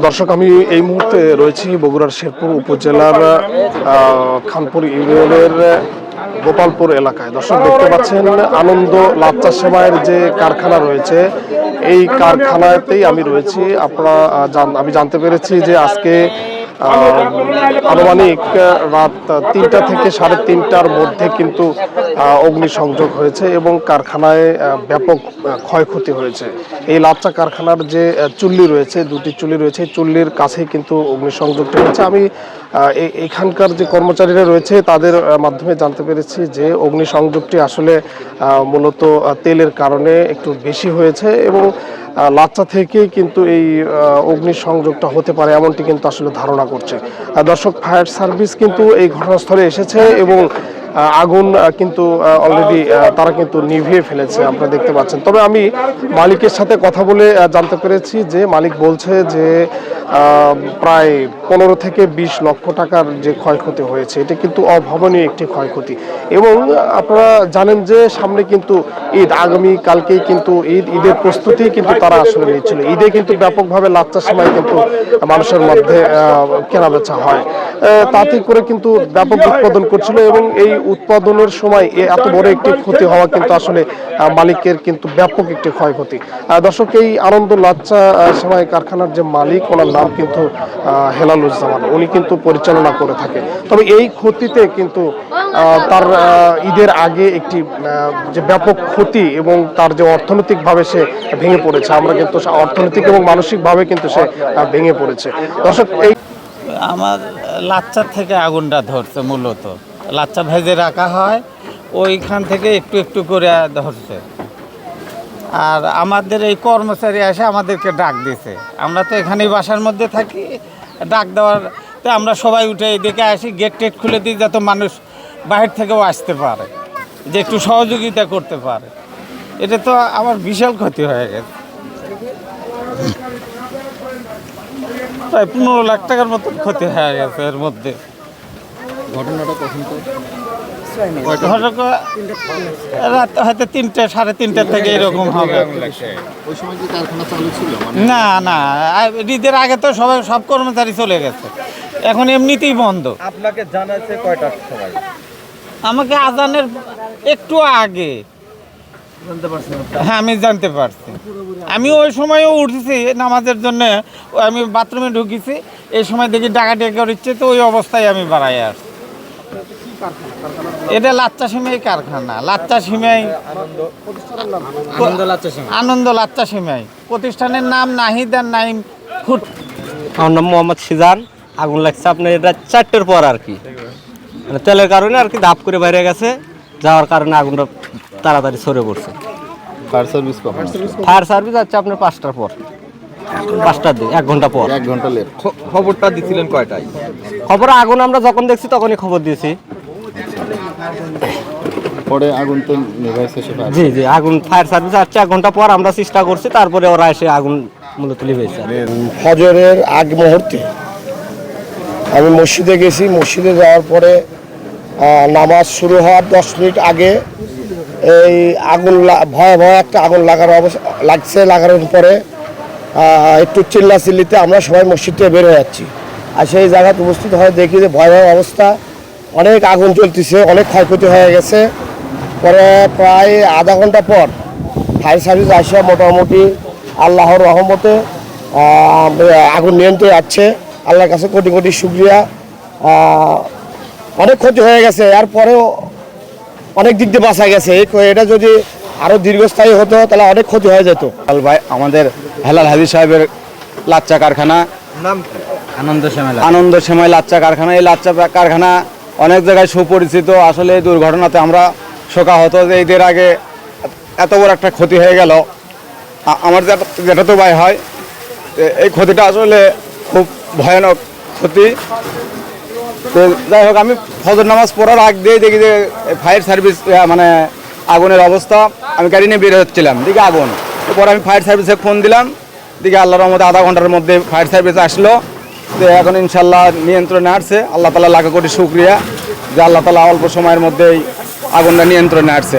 দর্শক, আমি এই মুহূর্তে রয়েছি বগুড়ার শেরপুর উপজেলার খানপুর ইউনিয়নের গোপালপুর এলাকায়। দর্শক, দেখতে পাচ্ছেন আনন্দ লাচ্চা সেমাইয়ের যে কারখানা রয়েছে, এই কারখানাতেই আমি রয়েছি। আমি জানতে পেরেছি যে আজকে আনুমানিক রাত ৩টা থেকে ৩:৩০টার মধ্যে কিন্তু অগ্নিসংযোগ হয়েছে এবং কারখানায় ব্যাপক ক্ষয়ক্ষতি হয়েছে। এই লাচ্চা কারখানার যে চুল্লি রয়েছে, দুটি চুল্লি রয়েছে, চুল্লির কাছেই কিন্তু অগ্নিসংযোগটা হয়েছে। আমি এখানকার যে কর্মচারীরা রয়েছে তাদের মাধ্যমে জানতে পেরেছি যে অগ্নিসংযোগটি আসলে মূলত তেলের কারণে একটু বেশি হয়েছে এবং লাচ্চা থেকে কিন্তু এই অগ্নিসংযোগটা হতে পারে এমনটি কিন্তু আসলে ধারণা করছে। দর্শক, ফায়ার সার্ভিস কিন্তু এই ঘটনাস্থলে এসেছে এবং আগুন কিন্তু অলরেডি তারা কিন্তু নিভিয়ে ফেলেছে, আপনারা দেখতে পাচ্ছেন। তবে আমি মালিকের সাথে কথা বলে জানতে পেরেছি যে মালিক বলছে যে প্রায় 15 থেকে 20 লক্ষ টাকার যে ক্ষয়ক্ষতি হয়েছে, এটা কিন্তু অভাবনীয় একটি ক্ষয়ক্ষতি। এবং আপনারা জানেন যে সামনে কিন্তু ঈদ, আগামী কালকেই কিন্তু ঈদের প্রস্তুতি কিন্তু তারা আসলে নিচ্ছিল। ঈদে কিন্তু ব্যাপকভাবে লাচ্চা সেমাই কিন্তু মানুষের মধ্যে কেনাবেচা হয়, তাতে করে কিন্তু ব্যাপক উৎপাদন করছিল এবং এই উৎপাদনের সময় এত বড় একটি ক্ষতি হওয়া কিন্তু আসলে মালিকের কিন্তু ব্যাপক একটি ক্ষয়ক্ষতি। দর্শক, এই আনন্দ লাচ্চা সেমাই কারখানার যে মালিক, ওনার নাম কিন্তু হেলালুজ্জামান, উনি কিন্তু পরিচালনা করে থাকে। তবে এই ক্ষতিতে কিন্তু তার ঈদের আগে একটি যে ব্যাপক ক্ষতি এবং তার যে অর্থনৈতিকভাবে সে ভেঙে পড়েছে, আমরা কিন্তু অর্থনৈতিক এবং মানসিকভাবে কিন্তু সে ভেঙে পড়েছে। দর্শক, এই আমার লাচ্চা থেকে আগুনটা ধরছে, মূলত লাচ্চা ভেজে রাখা হয়, ওইখান থেকে একটু একটু করে ধরছে। আর আমাদের এই কর্মচারী এসে আমাদেরকে ডাক দিয়েছে, আমরা তো এখানেই বাসার মধ্যে থাকি, ডাক দেওয়ার তো আমরা সবাই উঠে এদিকে আসি, গেট টেট খুলে দিই যাতে মানুষ বাহির থেকেও আসতে পারে, যে একটু সহযোগিতা করতে পারে। এটা তো আমার বিশাল ক্ষতি হয়ে গেছে, প্রায় 15 লাখ টাকার মতন ক্ষতি হয়ে গেছে এর মধ্যে। ঘটনাটা কখন তো রাত হয়তো 3টে, 3:30 থেকে এরকম হবে। ওই সময় কি কারখানা চালু ছিল? না না, ঈদের আগে তো সব কর্মচারী চলে গেছে, এখন এমনিতেই বন্ধ। আপনাকে জানাচ্ছে কয়টার সময়? আমাকে আজানের একটু আগে হ্যাঁ, আমি জানতে পারছি। আমি ওই সময়ও উঠেছি নামাজের জন্য, আমি বাথরুমে ঢুকেছি, এই সময় দেখি ডাকাডাকি করছে, তো ওই অবস্থায় আমি বাড়াই আসছি। এটা লাচ্চা সেমাই কারখানা, লাচ্চা সেমাই, আনন্দ লাচ্চা সেমাই। প্রতিষ্ঠানের নাম নাহিদ আর নাইম ফুড। আমার নাম মোহাম্মদ সিজান। আগুন লাগছে আপনার এটা 4টের পর আর কি, মানে তেলের কারণে আর কি ধাপ করে বাইরে গেছে, যাওয়ার কারণে আগুনটা তাড়াতাড়ি ছড়ে পড়ছে। ফায়ার সার্ভিস আছে আপনার 5টার পর, 5টার দিন 1 ঘন্টা পর। 1 ঘন্টা লেট। খবরটা দিছিলেন কয়টায়? খবর আগুন আমরা যখন দেখছি তখনই খবর দিয়েছি। পরে আগুন তো নিভাইছে সে। জি জি, আগুন ফায়ার সার্ভিস আসছে 1 ঘন্টা পর, আমরা চেষ্টা করছি, তারপরে ওরা এসে আগুন মূলত লিভেছে। ফজরের আগ মুহূর্তে আমি মসজিদে গেছি। মসজিদে যাওয়ার পরে নামাজ শুরু হওয়ার 10 মিনিট আগে এই আগুন ভয়াবহ একটা আগুন লাগানোর পরে একটু চিল্লাচিল্লিতে আমরা সবাই মসজিদ থেকে বের হয়ে যাচ্ছি। আর সেই জায়গায় উপস্থিত হয়ে দেখি যে ভয়াবহ অবস্থা, অনেক আগুন জ্বলতেছে, অনেক ক্ষয়ক্ষতি হয়ে গেছে। পরে প্রায় আধা ঘন্টা পর ফায়ার সার্ভিস আসে, মোটামুটি আল্লাহর রহমতে আগুন নিয়ন্ত্রণে যাচ্ছে। আল্লাহর কাছে কোটি কোটি শুকরিয়া। অনেক ক্ষতি হয়ে গেছে, এরপরেও অনেক দিক দিয়ে বাঁচা গেছে। এটা যদি আরও দীর্ঘস্থায়ী হতো তাহলে অনেক ক্ষতি হয়ে যেত। ভাই, আমাদের হেলাল হাজি সাহেবের লাচ্চা কারখানা, নাম আনন্দ সেমাই লাচ্চা কারখানা। এই লাচ্চা কারখানা অনেক জায়গায় সুপরিচিত। আসলে এই দুর্ঘটনাতে আমরা শোকাহত যে ঈদের আগে এত বড় একটা ক্ষতি হয়ে গেল। আমার যেটা তো ভাই হয়, এই ক্ষতিটা আসলে খুব ভয়ানক ক্ষতি। তো যাই হোক, আমি ফজর নামাজ পড়ার আগ দিয়ে দেখি যে ফায়ার সার্ভিস মানে আগুনের অবস্থা। আমি গাড়ি নিয়ে বের হচ্ছিলাম, দিকে আগুন। এরপর আমি ফায়ার সার্ভিসে ফোন দিলাম, দিকে আল্লাহর রহমতে আধা ঘন্টার মধ্যে ফায়ার সার্ভিস আসলো। তো এখন ইনশাল্লাহ নিয়ন্ত্রণে আসছে। আল্লাহ তাআলা লাখ কোটি শুকরিয়া যে আল্লাহ তাআলা অল্প সময়ের মধ্যেই আগুনটা নিয়ন্ত্রণে আসছে।